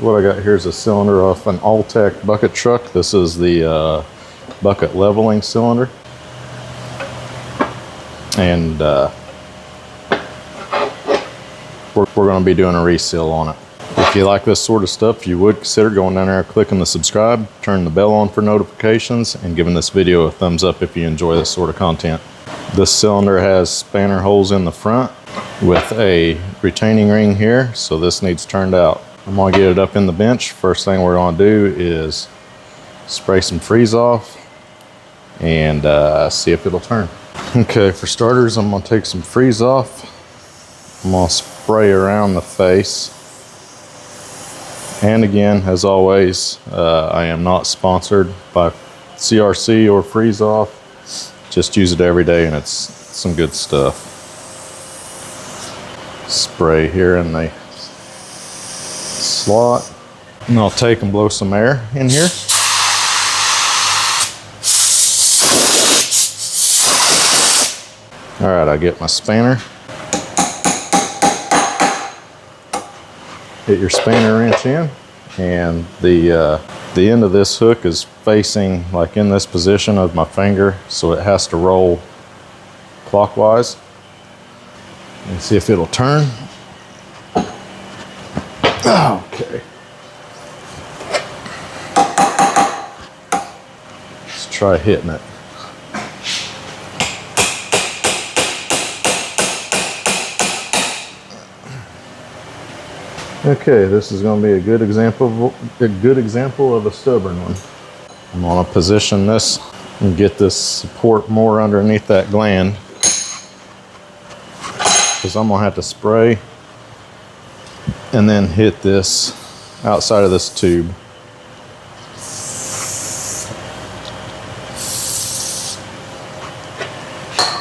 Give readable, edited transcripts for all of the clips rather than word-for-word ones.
What I got here is a cylinder off an ALTEC bucket truck. This is the bucket leveling cylinder. And we're going to be doing a reseal on it. If you like this sort of stuff, you would consider going down there, clicking the subscribe, turning the bell on for notifications, and giving this video a thumbs up if you enjoy this sort of content. This cylinder has spanner holes in the front with a retaining ring here, so this needs turned out. I'm going to get it up in the bench. First thing we're going to do is spray some freeze off and see if it'll turn. Okay, for starters, I'm going to take some freeze off. I'm going to spray around the face. And again, as always, I am not sponsored by CRC or freeze off. Just use it every day and it's some good stuff. Spray here in the slot. And I'll take and blow some air in here. All right, I get my spanner. Hit your spanner wrench in, and the end of this hook is facing like in this position of my finger, so it has to roll clockwise. And see if it'll turn. Okay. Let's try hitting it. Okay, this is going to be a good example of a stubborn one. I'm going to position this and get this support more underneath that gland, because I'm going to have to spray and then hit this outside of this tube.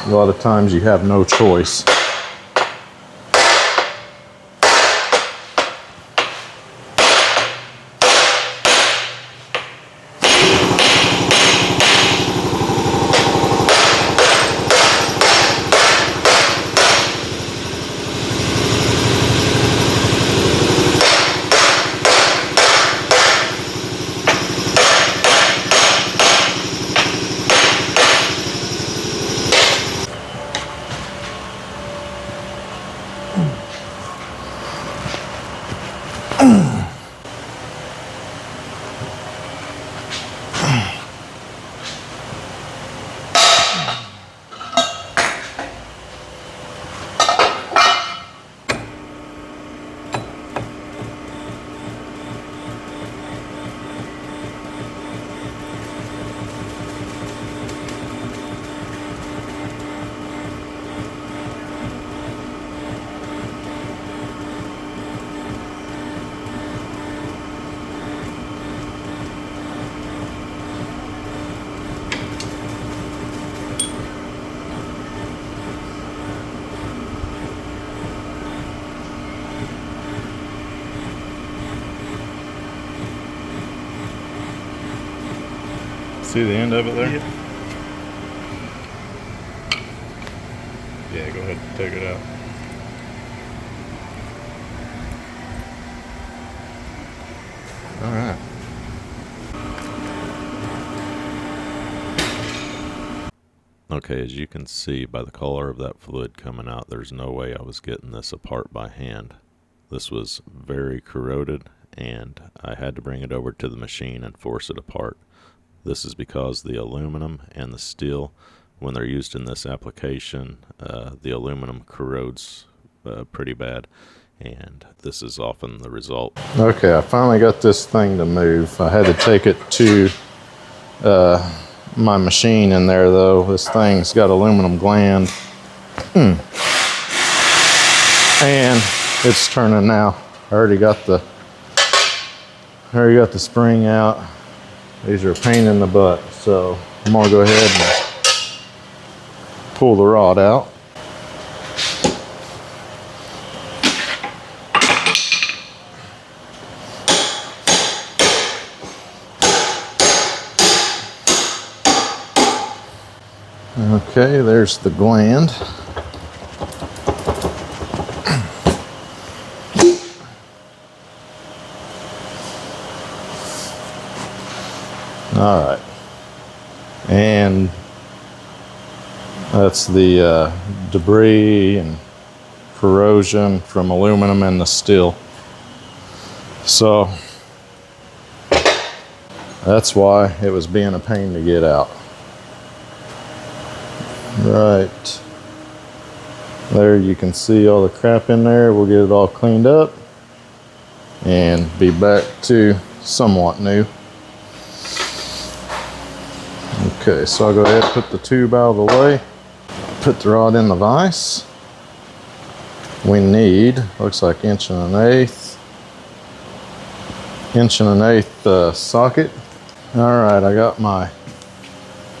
A lot of times you have no choice. See the end of it there? Yeah. Yeah, go ahead and take it out. All right. Okay, as you can see by the color of that fluid coming out, there's no way I was getting this apart by hand. This was very corroded, and I had to bring it over to the machine and force it apart. This is because the aluminum and the steel, when they're used in this application, the aluminum corrodes pretty bad, and this is often the result. Okay, I finally got this thing to move. I had to take it to my machine in there though. This thing's got aluminum gland. And it's turning now. I already got the spring out. These are a pain in the butt, so I'm gonna go ahead and pull the rod out. Okay, there's the gland. All right. And that's the debris and corrosion from aluminum and the steel. So that's why it was being a pain to get out. Right. There you can see all the crap in there. We'll get it all cleaned up and be back to somewhat new. Okay, so I'll go ahead and put the tube out of the way. Put the rod in the vise. We need, looks like 1 1/8 socket. All right, I got my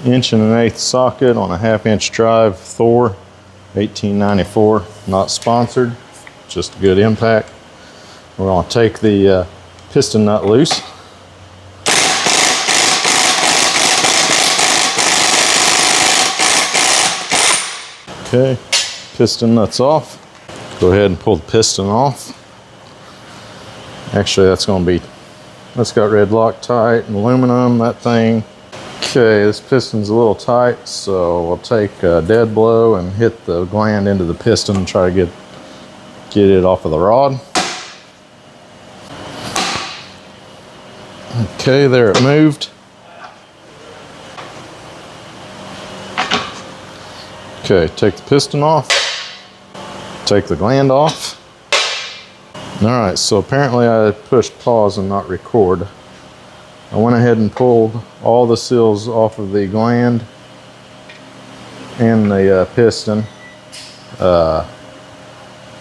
1 1/8 socket on a 1/2" drive Thor 1894. Not sponsored, just a good impact. We're going to take the piston nut loose. Okay, piston nut's off. Go ahead and pull the piston off. Actually, that's got red Loctite and aluminum, that thing. Okay, this piston's a little tight, so we'll take a dead blow and hit the gland into the piston and try to get it off of the rod. Okay, there it moved. Okay, take the piston off, take the gland off. All right, so apparently I pushed pause and not record. I went ahead and pulled all the seals off of the gland and the piston.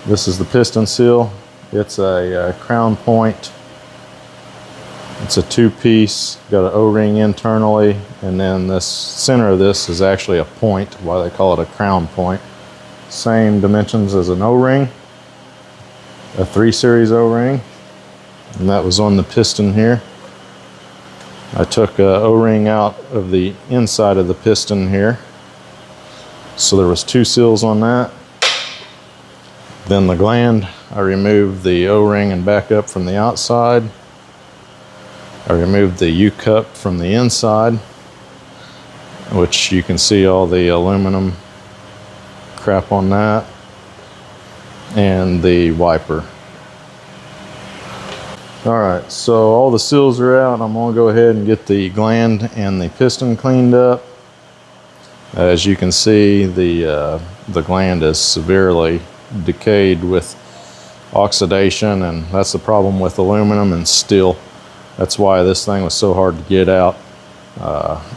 This is the piston seal. It's a crown point. It's a 2-piece, got an O-ring internally, and then this center of this is actually a point, why they call it a crown point. Same dimensions as an O-ring, a 3 series O-ring, and that was on the piston here. I took an O-ring out of the inside of the piston here, so there was 2 seals on that. Then the gland, I removed the O-ring and back up from the outside. I removed the U-cup from the inside, which you can see all the aluminum crap on that, and the wiper. Alright, so all the seals are out. I'm going to go ahead and get the gland and the piston cleaned up. As you can see, the gland is severely decayed with oxidation, and that's the problem with aluminum and steel. That's why this thing was so hard to get out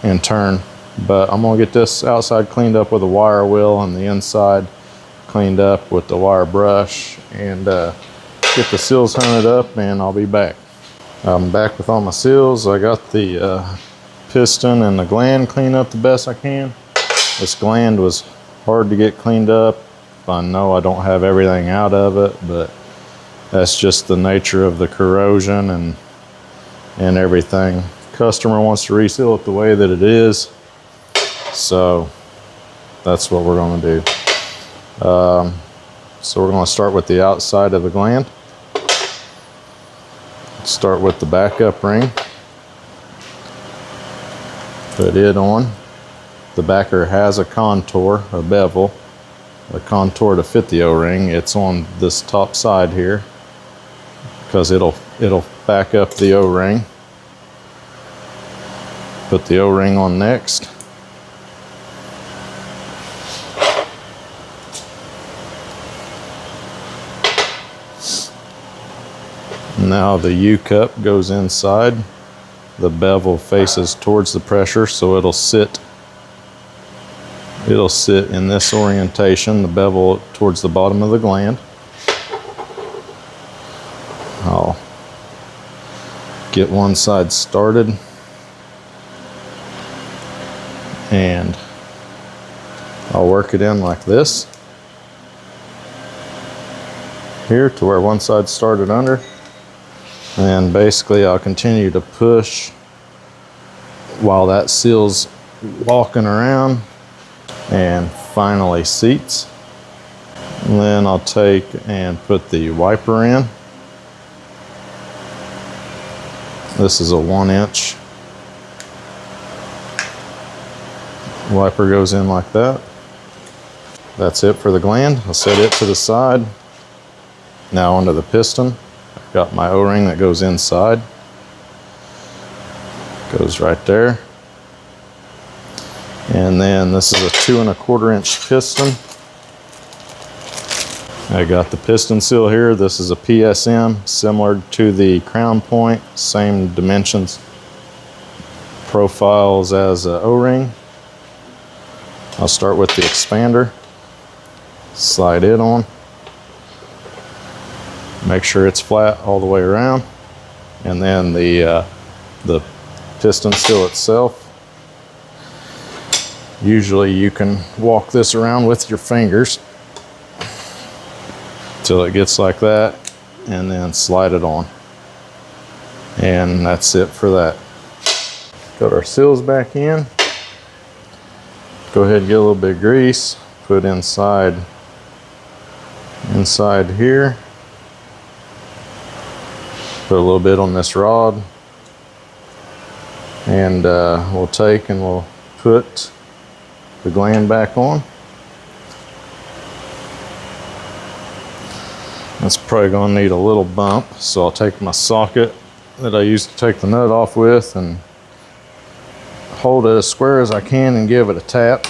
and turn. But I'm going to get this outside cleaned up with a wire wheel and the inside cleaned up with the wire brush, and get the seals hunted up, and I'll be back. I'm back with all my seals. I got the piston and the gland cleaned up the best I can. This gland was hard to get cleaned up. I know I don't have everything out of it, but that's just the nature of the corrosion and everything. Customer wants to reseal it the way that it is, so that's what we're going to do. So we're going to start with the outside of the gland. Start with the backup ring. Put it on. The backer has a contour, a bevel, a contour to fit the O-ring. It's on this top side here because it'll back up the O-ring. Put the O-ring on next. Now the U-cup goes inside. The bevel faces towards the pressure, so it'll sit in this orientation, the bevel towards the bottom of the gland. I'll get one side started, and I'll work it in like this here to where one side started under, and basically I'll continue to push while that seal's walking around and finally seats. And then I'll take and put the wiper in. This is a 1-inch Wiper goes in like that. That's it for the gland. I'll set it to the side. Now onto the piston. I've got my O-ring that goes inside. Goes right there. And then this is a 2 1/4 inch piston. I got the piston seal here. This is a PSM, similar to the crown point, same dimensions, profiles as an O-ring. I'll start with the expander. Slide it on. Make sure it's flat all the way around. And then the piston seal itself. Usually you can walk this around with your fingers till it gets like that, and then slide it on. And that's it for that. Got our seals back in. Go ahead and get a little bit of grease, put inside here. Put a little bit on this rod, and we'll take and we'll put the gland back on. That's probably going to need a little bump, so I'll take my socket that I used to take the nut off with and hold it as square as I can and give it a tap.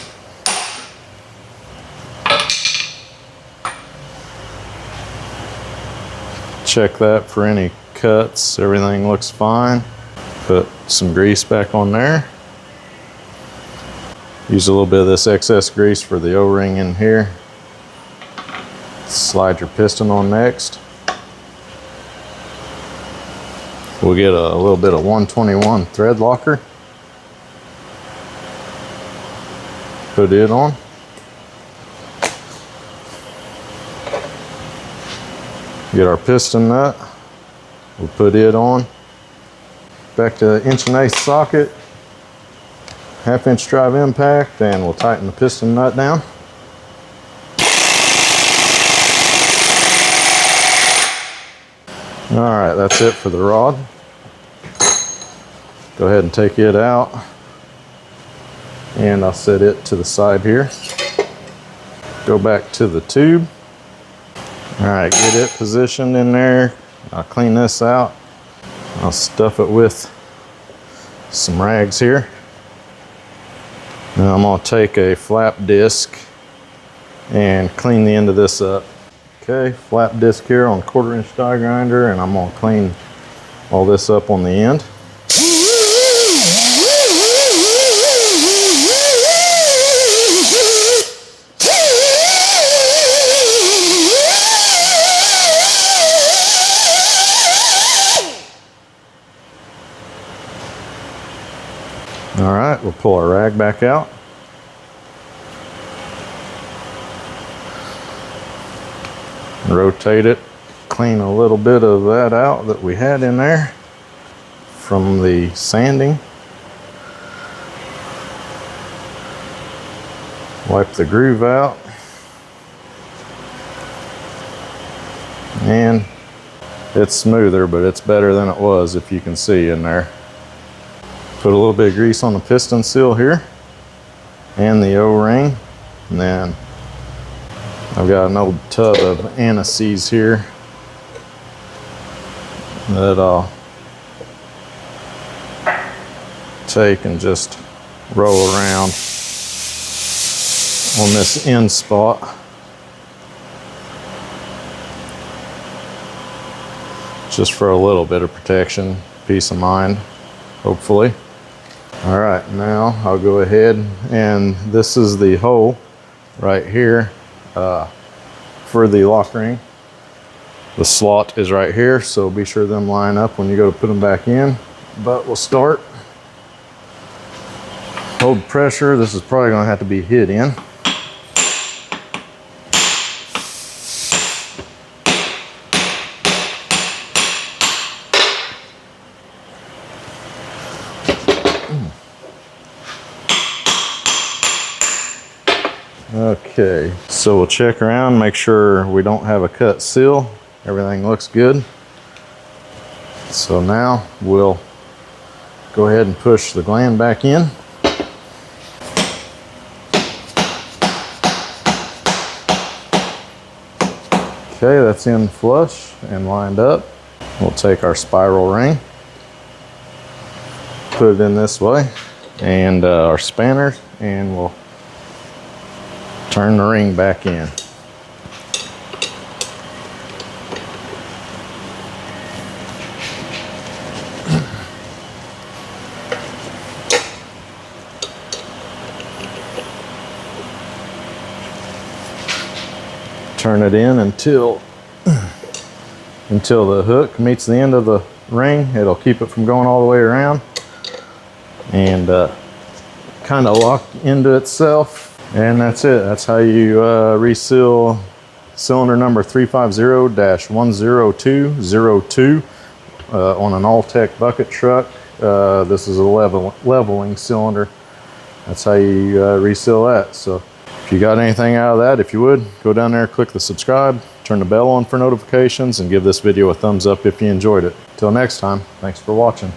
Check that for any cuts. Everything looks fine. Put some grease back on there. Use a little bit of this excess grease for the O-ring in here. Slide your piston on next. We'll get a little bit of 121 thread locker. Put it on. Get our piston nut. We'll put it on. Back to the 1.1/8" socket. 1/2 inch drive impact, and we'll tighten the piston nut down. All right, that's it for the rod. Go ahead and take it out, and I'll set it to the side here. Go back to the tube. All right, get it positioned in there. I'll clean this out. I'll stuff it with some rags here. Now I'm gonna take a flap disc and clean the end of this up. Okay, flap disc here on 1/4 inch die grinder, and I'm gonna clean all this up on the end. All right, we'll pull our rag back out. Rotate it, clean a little bit of that out that we had in there from the sanding. Wipe the groove out. And it's smoother, but it's better than it was, if you can see in there. Put a little bit of grease on the piston seal here and the O-ring, and then I've got an old tub of anise here that I'll take and just roll around on this end spot. Just for a little bit of protection, peace of mind, hopefully. All right, now I'll go ahead, and this is the hole right here for the lock ring. The slot is right here, so be sure them line up when you go to put them back in. But we'll start. Hold pressure. This is probably gonna have to be hit in. Okay, so we'll check around, make sure we don't have a cut seal. Everything looks good. So now we'll go ahead and push the gland back in. Okay, that's in flush and lined up. We'll take our spiral ring, put it in this way, and our spanner, and we'll turn the ring back in. Turn it in until the hook meets the end of the ring. It'll keep it from going all the way around, and kind of lock into itself. And that's it. That's how you reseal cylinder number 350-10202 on an ALTEC bucket truck. This is a leveling cylinder. That's how you reseal that. So if you got anything out of that, if you would, go down there, click the subscribe, turn the bell on for notifications, and give this video a thumbs up if you enjoyed it. Till next time, thanks for watching.